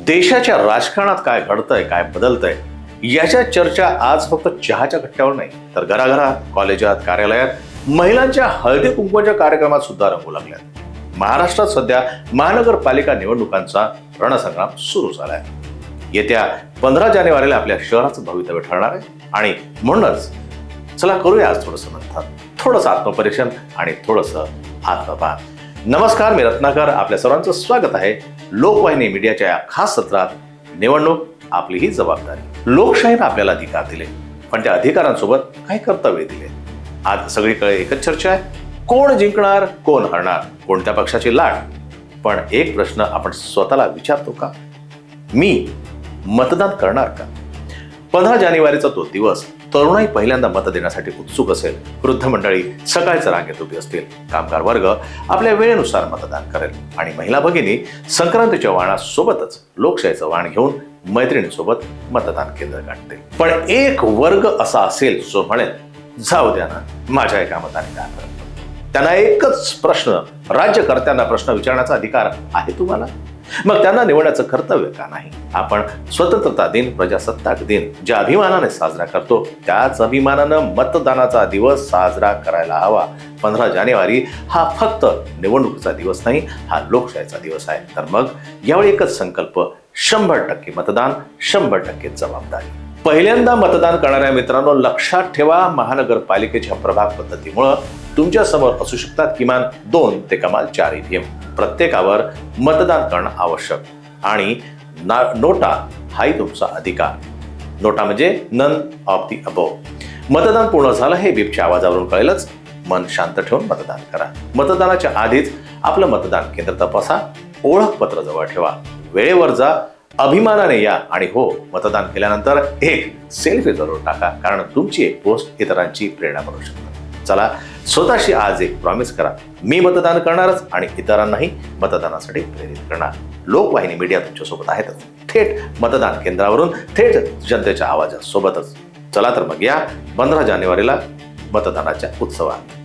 देशाच्या राजकारणात काय घडतंय, काय बदलतंय याच्या चर्चा आज फक्त चहाच्या कट्ट्यावर नाही, तर घराघरात, कॉलेजात, कार्यालयात, महिलांच्या हळदी कुंकवाच्या कार्यक्रमात सुद्धा रंगू लागल्यात. महाराष्ट्रात सध्या महानगरपालिका निवडणुकांचा रणसंग्राम सुरू झालाय. येत्या 15 जानेवारीला आपल्या शहराचं भवितव्य ठरणार आहे आणि म्हणूनच चला करूया आज थोडंसं मंथन, थोडंसं आत्मपरीक्षण आणि थोडंसं आत्मपान. नमस्कार, मी रत्नाकर. आपल्या सर्वांचं स्वागत आहे लोकवाहिनी मीडियाच्या या खास सत्रात. निवडणूक आपली ही जबाबदारी. लोकशाहीने आपल्याला अधिकार दिले, पण त्या अधिकारांसोबत काही कर्तव्य दिले. आज सगळीकडे एकच चर्चा आहे, कोण जिंकणार, कोण हरणार, कोणत्या पक्षाची लाट. पण एक प्रश्न आपण स्वतःला विचारतो का? मी मतदान करणार का? 15 जानेवारीचा तो दिवस. तरुणाई पहिल्यांदा मत देण्यासाठी उत्सुक असेल. वृद्ध मंडळी सकाळच्या रांगेत उभी असतील. कामगार वर्ग आपल्या वेळेनुसार मतदान करेल आणि महिला भगिनी संक्रांतीच्या वाणासोबतच लोकशाहीचं वाण घेऊन मैत्रिणींसोबत मतदान केंद्र गाठतील. पण एक वर्ग असा असेल जो म्हणेल, जाऊ द्या ना, माझ्या एका मताने काय फरक पडतो. त्यांना एकच प्रश्न, राज्यकर्त्यांना प्रश्न विचारण्याचा अधिकार आहे तुम्हाला? मग त्यांना निवडण्याचं कर्तव्य का नाही? आपण स्वतंत्रता दिन, प्रजासत्ताक दिन ज्या अभिमानाने साजरा करतो, त्याच अभिमानानं मतदानाचा दिवस साजरा करायला हवा. 15 जानेवारी हा फक्त निवडणुकीचा दिवस नाही, हा लोकशाहीचा दिवस आहे. तर मग यावेळी एकच संकल्प, 100% मतदान, 100% जबाबदारी. पहिल्यांदा मतदान करणाऱ्या मित्रांनो, लक्षात ठेवा, महानगरपालिकेच्या प्रभाग पद्धतीमुळं तुमच्या समोर असू शकतात किमान 2 ते कमाल 4 ईव्हीएम. प्रत्येकावर मतदान करणं आवश्यक आणि नोटा हाही तुमचा अधिकार. नोटा म्हणजे नन ऑफ दी अबोव. मतदान पूर्ण झालं हे बीपच्या आवाजावरून कळेलच. मन शांत ठेवून मतदान करा. मतदानाच्या आधीच आपलं मतदान केंद्र तपासा. ओळखपत्र जवळ ठेवा. वेळेवर जा, अभिमानाने या आणि हो, मतदान केल्यानंतर एक सेल्फी जरूर टाका, कारण तुमची एक पोस्ट इतरांची प्रेरणा बनू शकते. चला, स्वतःशी आज एक प्रॉमिस करा, मी मतदान करणारच आणि इतरांनाही मतदानासाठी प्रेरित करणार. लोकवाहिनी मीडिया तुमच्यासोबत आहेतच, थेट मतदान केंद्रावरून, थेट जनतेच्या आवाजासोबतच. चला तर मग या 15 जानेवारीला मतदानाच्या उत्सवात.